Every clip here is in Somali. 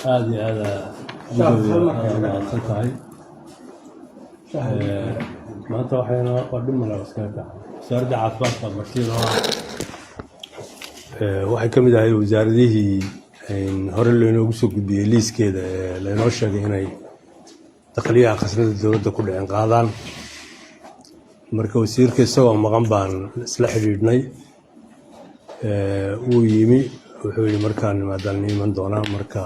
هذا صنطاي ما توحينا قدمنا وسكاتا وزارة عاطفة مرتين waxay ka mid ahay wasaaradihii hore loo soo gudbiyay liiskeeda la inoo sheegay inay dakhliyaha khasnada dawladda ku dhicin qaadaan marka wasiirka isagoo maqan baan isla xiriirnay uu yimi wuxuu yiri markaan maadaama iman doona marka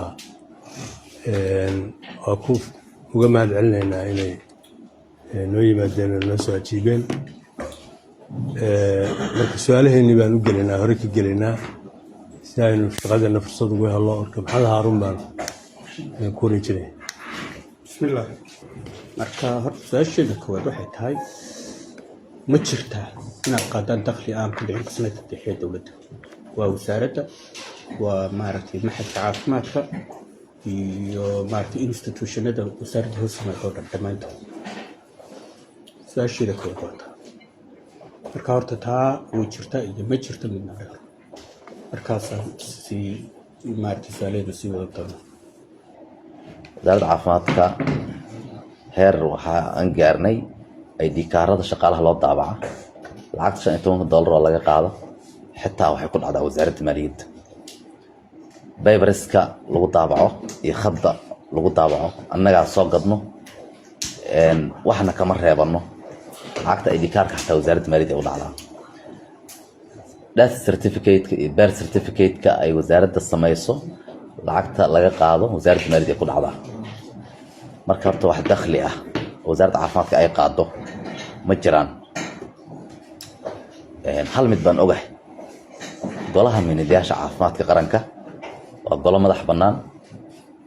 waa ku uga mahad celinaynaa inay noo yimaadeen noo soo ajiibeen marka su'aalaheennii baan u gelinaa hore ka gelinaa si aynu shaqadeena fursad ugu helno marka maxamed haarun baan ku warin jiray bismillah marka horta su-aasheeda koowaad waxay tahay ma jirtaa inaad qaadaan dakhli aan ku dhicin khasnada dhexe ee dowladda waa wasaaradda waa maaragtay maxadka caafimaadka iyo maaragtay institutionada wasaaradda hoos yimaada oo dhan dhammaantood su-aasheeda koowaad waa taa marka horta taa way jirtaa iyo ma jirta midna dheer markaasaan sii maaragtay su-aalaheeda sii wada doona wasaaradda caafimaadka heer waxaa aan gaarnay ID kaarada shaqaalaha loo daabaca lacagta $15 oo laga qaado xitaa waxay ku dhacdaa wasaaradda maaliyadda baybriska lagu daabaco iyo khadda lagu daabaco annagaa soo gadno waxna kama reebano lacagta ID kaarka xitaa wasaaradda maaliyadda u dhacdaa death certificate iyo birth certificate ay wasaaradda samayso lacagta laga qaado wasaaradda maaliyadda ku dhacdaa marka horta wax dakhli ah wasaaradda caafimaadka ay qaado ma jiraan hal mid baan ogahay golaha mihnadayaasha caafimaadka qaranka waa golo madax bannaan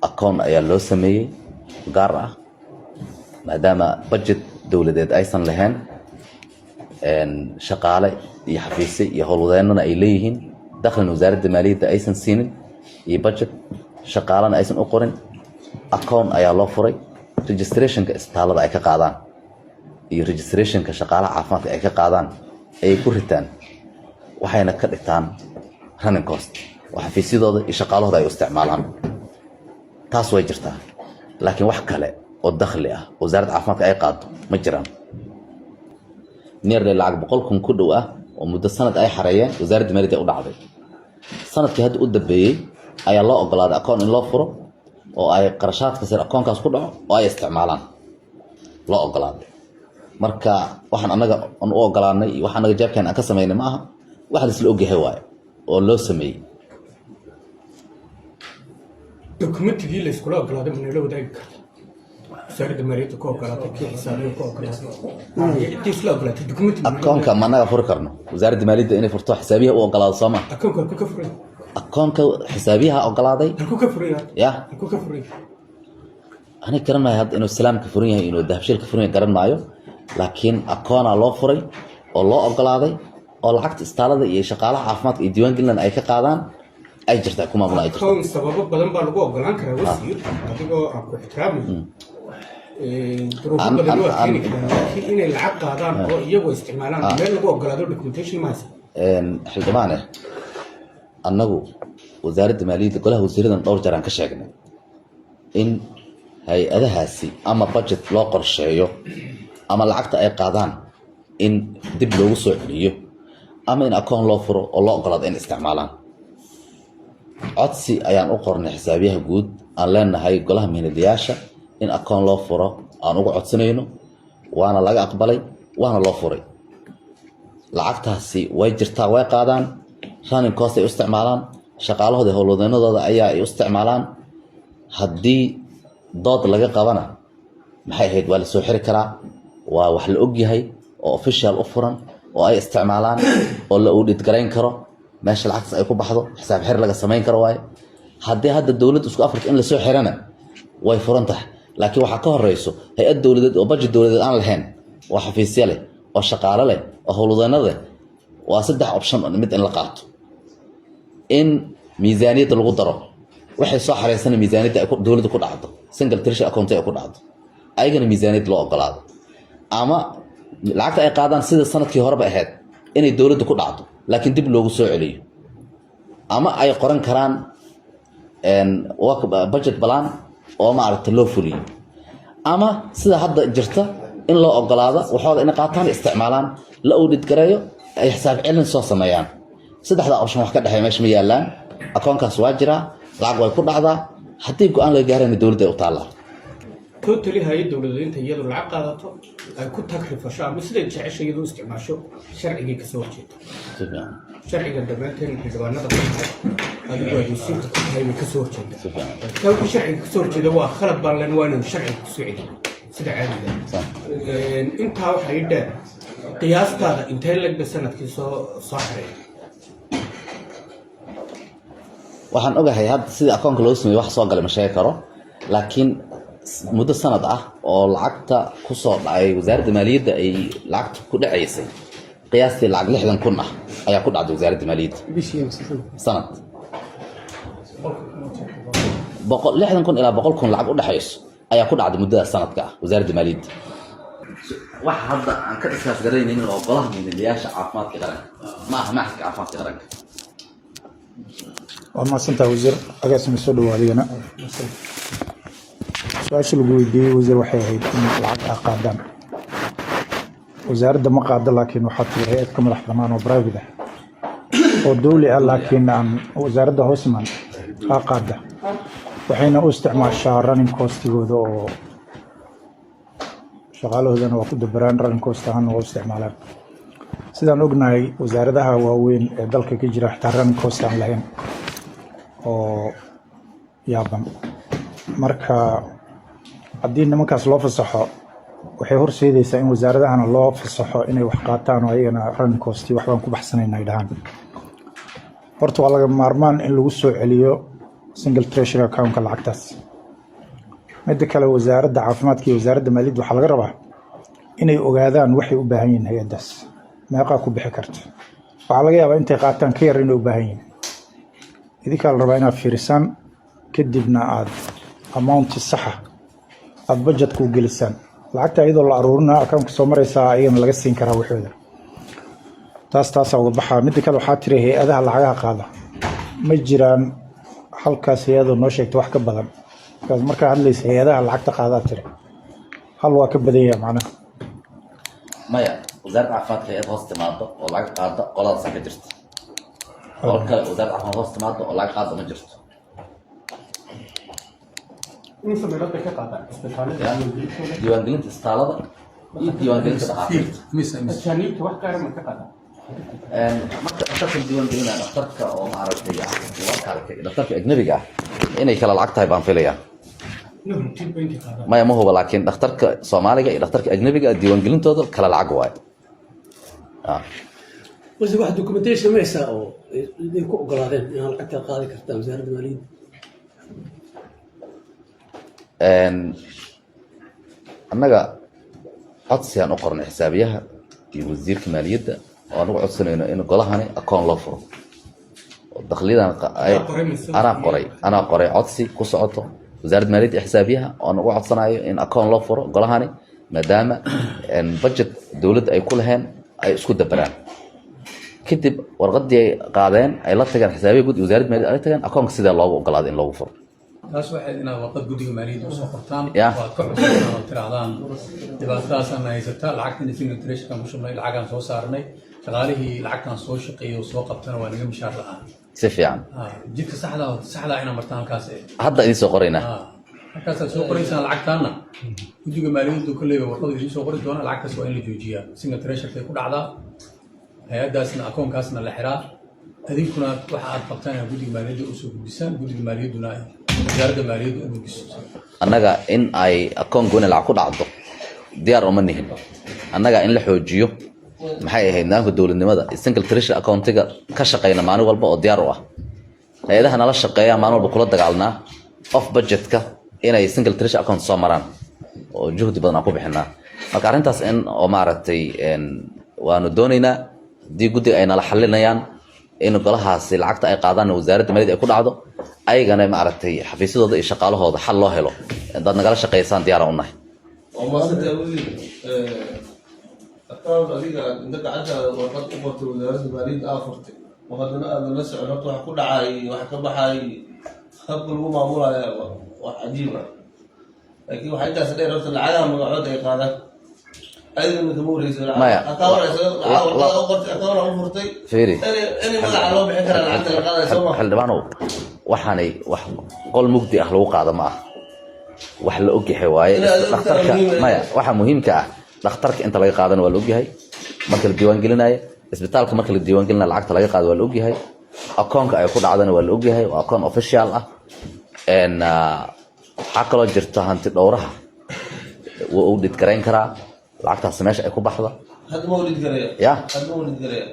akoon ayaa loo sameeyey gaar ah maadaama budget dowladeed aysan lahayn shaqaale iyo xafiisyo iyo howlwadeennana ay leeyihiin dakhliga wasaaradda maaliyadda aysan siinin iyo budget shaqaalana aysan u qorin akoon ayaa loo furay registrationka isbitaalada ay ka qaadaan iyo registrationka shaqaalaha caafimaadka ay ka qaadaan ayay ku ritaan waxayna ka dhigtaan running cost oo xafiisyadooda iyo shaqaalahooda ay u isticmaalaan taas way jirtaa laakiin wax kale oo dakhli ah wasaaradda caafimaadka ay qaado ma jiraan nearly lacag 100,000 ku dhow ah oo muddo sanad ay xareeyeen wasaaradda maaliyadda u dhacday sanadkii hadda u dambeeyay ayaa loo ogolaaday akoon in loo furo oo ay qarashaadka sare akoonkaas ku dhaco oo ay isticmaalaan loo ogolaaday marka waxaan anaga u ogolaanay iyo waxaan anaga jaabkan aan ka sameynay ma aha wax la isla ogyahay waaye oo loo sameeyay documentigii la iskula ogolaaday mana la wadaagi karta wasaaradda maaliyadda ku ogolaatay kii xisaabiyo ku ogolaatay intii isla ogolaatay documentiga akoonka ma anaga furi karno wasaaradda maaliyadda inay furto xisaabiyaha u ogolaado soo ma akoonka ku ka furay akoonka xisaabiyaha ogolaaday ku ka furay ya ku ka furay ani garan maayo hadda inuu islaamka furan yahay inuu dahabshilka furan yahay garan maayo laakiin akoona loo furay oo loo ogolaaday oo lacagta istaalada iyo shaqaalaha caafimaadka iyo diiwaangelinna ay ka qaadaan ay jirtaa kuma muna ay jirtaa akoon sababo badan baa lagu ogolaan karaa wasiir adigoo aan ku ixtiraamayo duruufo badan waa keeni karaa laakiin inay lacag qaadaan oo iyagoo isticmaalaan meel lagu ogolaado documentation maase xildhibaane annagu wasaaradda maaliyadda golaha wasiiradan dhowr jeer aan ka sheegnay in hay-adahaasi ama budget loo qorsheeyo ama lacagta ay qaadaan in dib loogu soo celiyo ama in akoon loo furo oo loo ogolaado in isticmaalaan codsi ayaan u qornay xisaabiyaha guud aan leenahay golaha mihnadayaasha in akoon loo furo aan uga codsanayno waana laga aqbalay waana loo furay lacagtaasi way jirtaa way qaadaan running cost ay u isticmaalaan shaqaalahooda howlwadeennadooda ayaa ay u isticmaalaan haddii dood laga qabana maxay ahayd waa la soo xiri karaa waa wax la ogyahay oo official u furan oo ay isticmaalaan oo la audit garayn karo meesha lacagtaas ay ku baxdo xisaab xir laga samayn karo waaye haddii hadda dowladda isku afrika in la soo xirana way furan tahay laakiin waxaa ka horeyso hay-ad dowladeed oo budget dowladeed aan lahayn oo xafiisyo leh oo shaqaale leh oo howlwadeennada leh waa 3 option mid in la qaato in miisaaniyadda lagu daro waxay soo xareysan miisaaniyadda ay dowladda ku dhacdo single treasury account ay ku dhacdo ayagana miisaaniyad loo ogolaado ama lacagta ay qaadaan sida sanadkii horeba ahayd inay dowladda ku dhacdo laakiin dib loogu soo celiyo ama ay qoran karaan budget balan oo maaragtay loo fuliyo ama sida hadda jirta in loo ogolaado waxooda in qaataan isticmaalaan la audit gareeyo ay xisaab celin soo sameeyaan saddexda option wax ka dhaxay meesha ma yaalaan akoonkaas waa jira lacag way ku dhacdaa haddii go'aan la gaarana dowladda u taala totally hay dowladda inta iyadu lacag qaadato ay ku takrifasho ama sida jeceshay iyadu isticmaasho sharciga ka soo horjeeda sharciga dhammaanteen xildhibaanada adigu ay wasiirka ku tahay ka soo horjeeda sababta sharciga ka soo horjeeda waa khalad baan leen waa inuu sharciga ku soo celiyo sida caadiga intaa waxay dheer qiyaastaada intee lagba sanadkii soo xareeyay waxaan ogahay hadda sidii akoonka loo sameeyay wax soo galay ma sheegi karo laakiin muddo sanad ah oo lacagta ku soo dhacay wasaaradda maaliyadda ay lacagta ku dhacaysay qiyaastii lacag 60,000 ah ayaa ku dhacday wasaaradda maaliyadda sanad 60,000 ilaa 100,000 lacag u dhaxayso ayaa ku dhacday muddada sanadka ah wasaaradda maaliyadda wax hadda aan ka iskaas garaynayn oo golaha miilayaasha caafimaadka qaranka ma aha maxka caafimaadka qaranka وما سنت وزير أجلس مسؤول والدينا سؤال شو بقول دي وزير وحيد العقد قادم وزارة دم قاد لكن وحط هيئة كمل حرمان وبرايفده ودولي لكن عن وزارة ده هوسمان قادة وحين استعمال شهرين كوستي وذو شغاله ذا وقود بران ران كوستان واستعماله سيدان أقنعي وزارة ده وين دلك كجرا احترام كوستان لهن oo yaaban marka haddii nimankaas loo fasaxo waxay horseedaysaa in wasaaradahana loo fasaxo inay wax qaataan oo ayagana run cost waxbaan ku baxsanaynaa ay dhahaan horta waa laga maarmaan in lagu soo celiyo single treasury account-ka lacagtaas midda kale wasaaradda caafimaadka iyo wasaaradda maaliyadda waxaa laga rabaa inay ogaadaan waxay u baahan yihiin hay-addaas meeqaa ku bixi karta waxaa laga yaabaa intay qaataan ka yar inay u baahan yihiin idinka la rabaa inaad fiirisaan kadibna aad amount saxa aad budget ku gelisaan lacagta iyadoo la aruurina account soo maraysaa ayana laga siin karaa waxooda taas uga baxaa mid kale waxaa tiri hay'adaha lacagaha qaada ma jiraan halkaas hay'ado noo sheegto wax ka badan kaas marka hadlaysa hay'adaha lacagta qaada tiri hal waa ka badan yahay macnaha maya wasaaradda caafimaadka hay'ad hoos timaado oo lacag qaada qoladaas ka jirta oo kale wasaaradda caafimaadka hoos timaado oo lacag qaada ma jirto diiwaangelinta istaalada iyo diiwaangelinta dhaqaatiirta marka dhakhtarka diiwaangelinaya dhakhtarka oo maaragtay dhakhtarka ajnabiga ah inay kala lacag tahay baan filayaa maya ma huba laakiin dhakhtarka soomaaliga iyo dhakhtarka ajnabiga diiwaangelintooda kala lacag waaye وزي واحد دوكيومنتيشن ما يساوي يكون قرادين يعني لعقتها قاضي كرتان وزارة المالية annaga codsi aan u qornay xisaabiyaha iyo wasiirka maaliyadda oo anugu codsanayno in golahani akoon loo furo oo dakhliyadan anaa qoray codsi ku socoto wasaaradda maaliyadda iyo xisaabiyaha oo anugu codsanayo in akoon loo furo golahani maadaama budget dowladda ay ku laheen ay isku dabaraan kadib warqadii ay qaadeen ay la tageen xisaabiyaha guud iyo wasaaradda maaliyadda ay la tageen akoonka sidee loogu ogolaaday in loogu furo taas waxay inaad warqad guddiga maaliyadda usoo qortaan waad ka codsadaan oo tirahdaan dhibaatadaasaan haysata lacagtan single treasury ku shubnay lacagaan soo saarnay shaqaalihii lacagtan soo shaqeeyay oo soo qabtana waa naga mishaar la'aan si fiican jidka saxda inaad martaan halkaas hadda idiin soo qoraynaa markaasaad soo qoraysaan lacagtaanna guddiga maaliyaddu kolleyba warqadu idiin soo qori doona lacagtaas waa in la joojiyaa single treasury ku dhacdaa hay-addaasna akoonkaasna la xiraa adinkuna waxa aad qabtaan inaad guddiga maaliyadda usoo gudbisaan guddiga maaliyadduna wasaaradda maaliyaddu u gudbiso annaga in ay akoon gooni lacag ku dhacdo diyaar uma nihin annaga in la xoojiyo maxay ahayd nidaamka dowladnimada single treasury accountiga ka shaqeyna maalin walba oo diyaar u ah hay-adaha nala shaqeeya maalin walba kula dagaalnaa off budgetka inay single treasury account soo maraan oo juhdi badan aan ku bixinaa marka arrintaas in oo maaragtay waanu doonaynaa haddii guddiga ay nala xalinayaan in golahaasi lacagta ay qaadaan wasaaradda maaliyadda ay ku dhacdo ayagana maaragtay xafiisyadooda iyo shaqaalahooda xal loo helo dad nagala shaqeysaan diyaar u nahay account adiga inta gacanta warqad u qortay wasaaradda maaliyadda aa furtay oo haddana aadan la socon horta waxa ku dhacay waxa ka baxay habka lagu maamulaya wax cajiib ah laakiin waxaa intaas dheer horta lacagaha magacood ay qaadaan أيضا متمورس ولا أكون فرتي فيري أنا ما أعلم بحكر العدل القاضي سوا حلبانو waxaanay wax qol mugdi ah lagu qaado ma ah wax la og yahay waaye dhakhtarka maya waxa muhiimka ah dhakhtarka inta laga qaadana waa la og yahay marka la diiwaan gelinayo isbitaalka marka la diiwaan gelinayo lacagta laga qaado waa la og yahay akoonka ay ku dhacdana waa la og yahay waa akoon official ah waxaa kaloo jirta hanti dhowraha wuu u dhidgarayn karaa lacagtaas meesha ay ku baxdo hadda ma ulid gareeyo ya hadda ma ulid gareeyo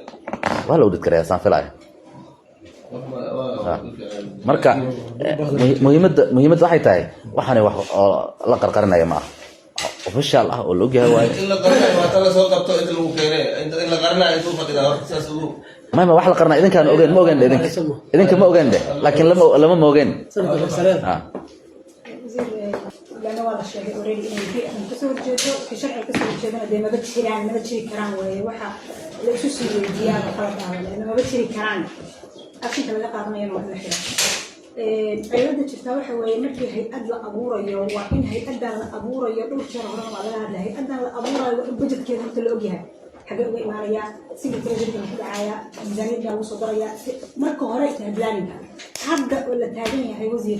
waa la ulid gareeyaa saan filaya marka muhiimadda waxay tahay waxaanay wax oo la qarqarinaya ma aha official ah oo la ogyahay waaye in la qarinayo waa tan la soo qabto inta lagu keenay in la qarinayo intuu fadhidaa horta saas ugu ma wax la qarnaa idinkaan ogeyn ma ogeyn idinka ma ogeyn laakiin lama ma ogeyn لأنه والله الشيء أوريدي إنه في كسر جدو في شرع كسر جدو ده ما بتشري كران وحا ليش يصير ديانة خلاص لأنه ما بتشري كران أكيد كلا قاعدين ينوع الحياة أيضا تشتغل حوالي مركي هي أدلى أبورة يو وإن هي أدلى أبورة يو دول شهر رمضان على هذا هي أدلى أبورة بجد كذا مثل الأوجها حاجة وين ماريا سيد ترجمة كل عيا ميزانية جاو صدريا مركو هراي تهبلاني هبدأ ولا تهبلني هي وزير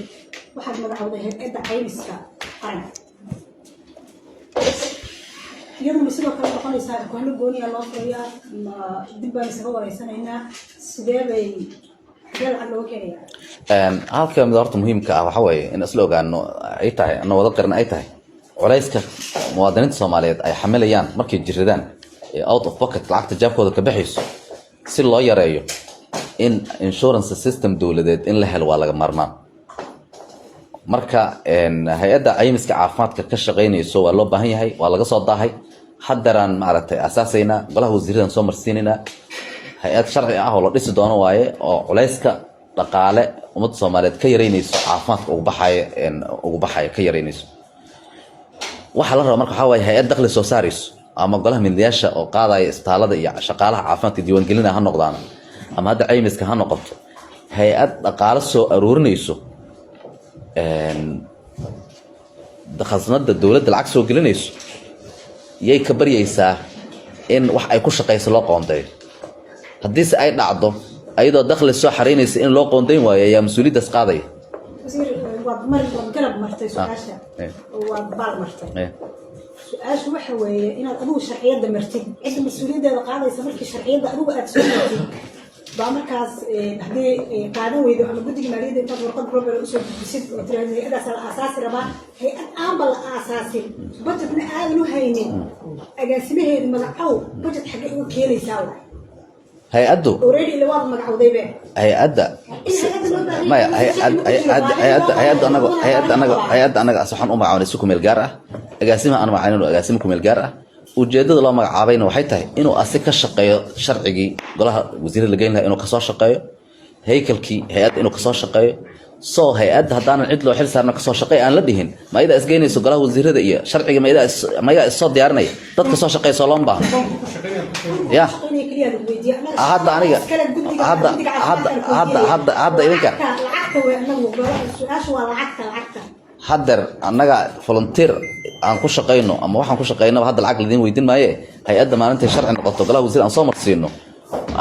واحد ما بعوضه هي أدى عينسكا قرن يوم بيصيروا كلام بقول يسار كانوا بقولي الله فيا ما دبا يسووا رئيسنا هنا سدابي حاجة على وكيل halka mid horta muhiimka ah waxa weeye in isla ogaano ay tahay anoo wada qaran ay tahay culayska muwaadiniinta Soomaaliyeed ay xamilayaan markay jiradaan out of pocket lacagta jaabkooda ka bixayso si loo yareeyo in insurance system dawladeed in la helo waa laga maarmaan marka hay'adda caymiska caafimaadka ka shaqeynayso waa loo baahan yahay waa laga soo daahay haddaraan maaragtay asaasayna golaha wasiiradan soo marsiinayna hay'ad sharci ah oo la dhisi doono waaye oo culayska dhaqaale ummadda Soomaaliyeed ka yareynayso caafimaadka ugu baxaya ka yareynayso waxa la rabaa marka waxa waaye hay'ad dakhli soo saarayso ama golaha milkiilayaasha oo qaadaya isbitaalada iyo shaqaalaha caafimaadka diiwaan gelinaya ha noqdaan ama hadda caymiska ha noqoto hay'ad dhaqaale soo aruurinayso khasnada dawladda lacag soo gelinayso yay ka baryaysaa in wax ay ku shaqeyso loo qoondeeyo haddii se ay dhacdo ayadoo dakhli soo xareynaysa in loo qoondeyn waayo ayaa mas-uuliyaddaas qaadaya garab martay su-aasha waa baal martay su-aashu waxa weeye inaad adigu sharciyadda martid cidda mas-uuliyaddeeda qaadaysa markii sharciyadda adigu aad soo martid baa markaas haddii qaadan weydo ama guddiga maaliyadda intaad warqad global usoo gudbisid oo tiraahdo hay-addaas la aasaasi rabaa hay-ad aanba la aasaasin budgetna aadan u haynin agaasimaheedu magacow budget xaggee uga keenaysaa waay hay-addu already ila waad magacowdaybe hay-adda maya hay-adda anaga waxaan u magacawnay si kumeel gaar ah agaasimaha aan magacaynayno agaasimo kumeel gaar ah ujeedada loo magacaabayna waxay tahay inuu asi ka shaqeeyo sharcigii golaha wasiirada la geyn lahaa inuu kasoo shaqeeyo haykalkii hay-adda inuu kasoo shaqeeyo soo hay-adda haddaanan cid loo xil saarna kasoo shaqeey aan la dhihin ma idaa isgeynayso golaha wasiirada iyo sharciga ma idaa issoo diyaarinaya dad kasoo shaqeeyso looma baahno ya hadda aniga hadda idinka haddeer annaga volunteer aan ku shaqeyno ama waxaan ku shaqeynaba hadda lacag ladiin weydiin maaye hay-adda maalintay sharci noqoto golaha wasiir aan soo marsiino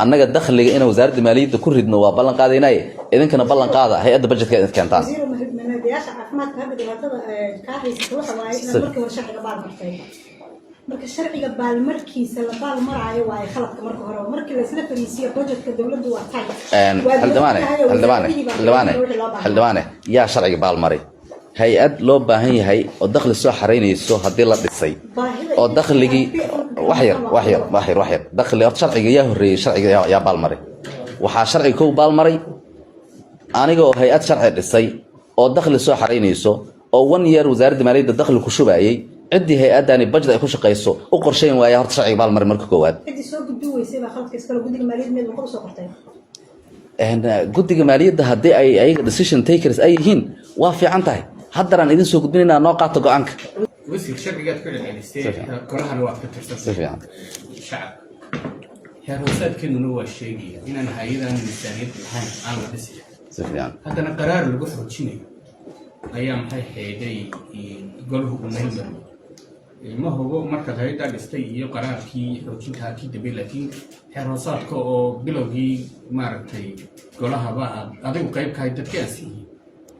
annaga dakhliga inaan wasaaradda maaliyadda ku ridno waa ballan qaadaynaye idinkana ballan qaada hay-adda budgetka inaad keentaan marka sharciga baalmarkiisa la baalmaraayo waa ay khaladka marka hore markii la isla fariisiyo budgetka dawladdu waa tay xildhibaane yaa sharciga baalmaray hay-ad loo baahan yahay oo dakhli soo xareynayso haddii la dhisay oo dakhligii wax yar dakhli horta sharciga yaa horreeyey sharciga yaa baalmaray waxaa sharciga kow baalmaray aniga oo hay-ad sharci dhisay oo dakhli soo xareynayso oo 1 year wasaaradda maaliyadda dakhli ku shubayay ciddii hay-addani budget ay ku shaqeyso u qorsheyn waaya horta sharciga baalmaray marka koowaad guddiga maaliyadda haddii ay ayaga decision takers ay yihiin waa fiican tahay haddaraan idin soo gudbinaynaa noo qaato go-aanka وسير شركات كل الحين كلها الوقت ترسل الشعب هي روسات كأنه هو الشيء إن أنا هيدا من الثانية الحين أنا بديسي سفيان haddana qaraar lagu xoojinayo ayaa maxay hayday goluhu u meelmaro ma hubo marka hay'adda dhistay iyo qaraarkii xoojinta kii dambe laakiin xeeroosaadka oo bilowgii maaragtay golahaba adigu qayb ka dadkaasi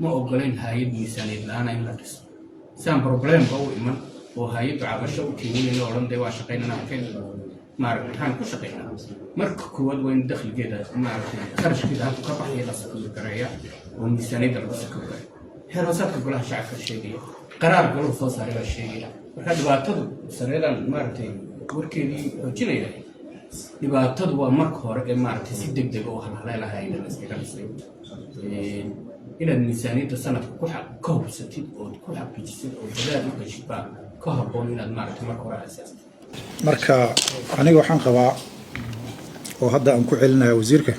ma ogoleen hay'ad miisaaniyad la'aan in la dhiso saan problemka u iman oo hay'addu cabasho u keenayeen oo dhan waa shaqaynana keen maaragtay waxaan ku shaqaynaa marka koowaad waa in dakhligeeda maaragtay kharashkeeda halku ka baxaya la sakuuri kareeya oo miisaaniyadda lagu sakuuri xeeroosaadka golaha shacabka sheegaya qaraar goluhu soo saaray baa sheegaya marka dhibaatadu sareedan maaragtay warkeedii xoojinaya dhibaatadu waa marka hore ee maaragtay si degdeg oo halhaleelahay in la iskaga dhisay inaad miisaaniyadda sanadka ka hubsatid oo ku xaqiijisid oo dadaal u heshid baa ka habboon inaad maaragtay marka hore asaastid marka aniga waxaan qabaa oo hadda aan ku celinayo wasiirka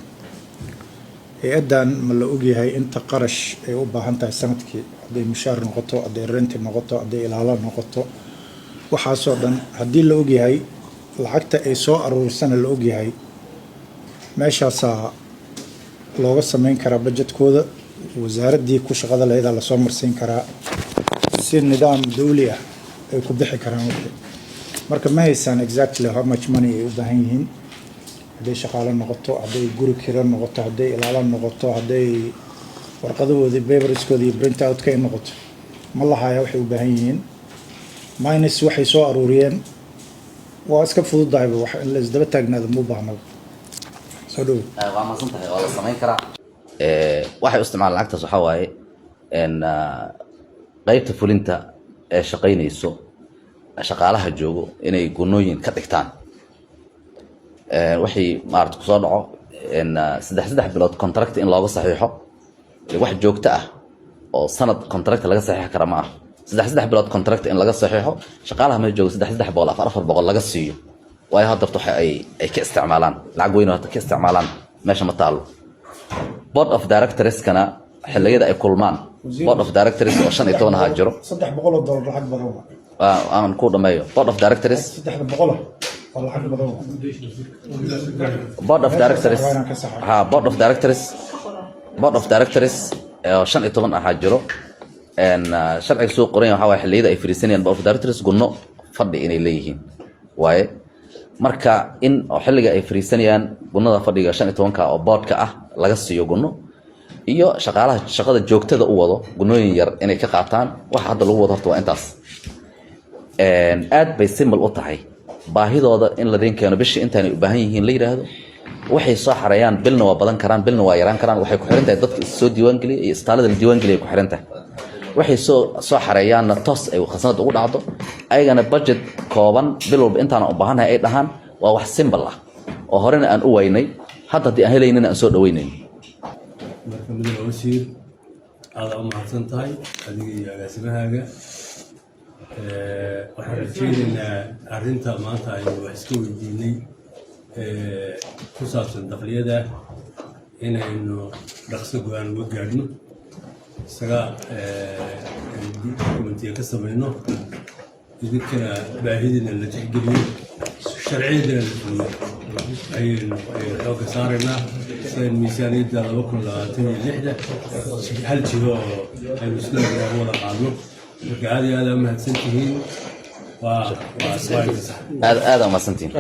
hay-addan ma la ogyahay inta qarash ay u baahan tahay sanadkii hadday mushaar noqoto hadday renti noqoto hadday ilaalo noqoto waxaasoo dhan haddii la ogyahay lacagta ay soo aruursana la ogyahay meeshaasaa looga samayn karaa bajetkooda wasaaraddii ku shaqada lahayd lasoo marsiin karaa si nidaam dawli ah ay ku bixi karaan wixii marka ma haysaan exactly how much money ay u baahan yihiin hadday shaqaale noqoto hadday guri kira noqoto hadday ilaalo noqoto hadday warqadahoodii paperskoodii iyo print outka ay noqoto ma lahaya waxay u baahan yihiin minus waxay soo aruuriyeen waa iska fududahayba wax in la isdaba taagnaado ma u baahnaba soo dhow waa maasan tahay waa la samayn karaa waxay u isticmaalaan lacagtaas waxaa waaye qaybta fulinta ee shaqaynayso shaqaalaha joogo inay gunooyin ka dhigtaan waxay maaragta kusoo dhaco saddex bilood contract in looga saxiixo wax joogto ah oo sanad contract laga saxiixi kara ma ah saddex bilood contract in laga saxiixo shaqaalaha ma joogo 300 laga siiyo waayo hadda waxa ay ka isticmaalaan lacag weyn oo ka isticmaalaan meesha ma taalo board of directors kana xilligada ay kulmaan board of directors oo 15 ha jiro $300 lacag badan aan ku dhameeyo board of directors $300 waa lacag badan board of directors ha board of directors oo 15 ha jiro sharciga soo qoran waxa way xiliyada ay fariisanayaan board of directors gunno fadhi inay leeyihiin waaye marka in xilliga ay fariisanayaan gunnada fadhiga 15 oo boardka ah laga siiyo gunno iyo shaqaalaha shaqada joogtada u wado gunnooyin yar inay ka qaataan waxa hadda lagu wado horta waa intaas aad bay simple u tahay baahidooda in la rinkeeno bishii intaanay u baahan yihiin la yiraahdo waxay soo xareeyaan bilna waa badan karaan bilna waa yaraan karaan waxay ku xiran tahay dadka soo diiwaan galiyay iyo istaalada la diiwaan galiyay ku xiran tahay waxay soo xareeyaanna toos ay khasnad ugu dhacdo ayagana budget kooban bil walba intaan u baahanahay ay dhahaan waa wax simple ah oo horena aan u waynay hadda hadii aan helaynina aan soo dhaweynay marka mudane wasiir aad u mahadsan tahay adiga iyo agaasimahaaga waxaan rajaynaynaa arrinta maanta aynu wax iska weydiinay ku saabsan dakliyada inaynu dhaqso go-aan uga gaadhno isaga dokumentiga ka samayno idinkana baahidiina la tixgeliyo sharciyadana la fuliyo ayaynu xooga saaraynaa sidaan miisaaniyadda 2026 hal jiho oo aynu isla wada qaadno marka aad iyo aad mahadsan tihiin waa aad mahadsantiin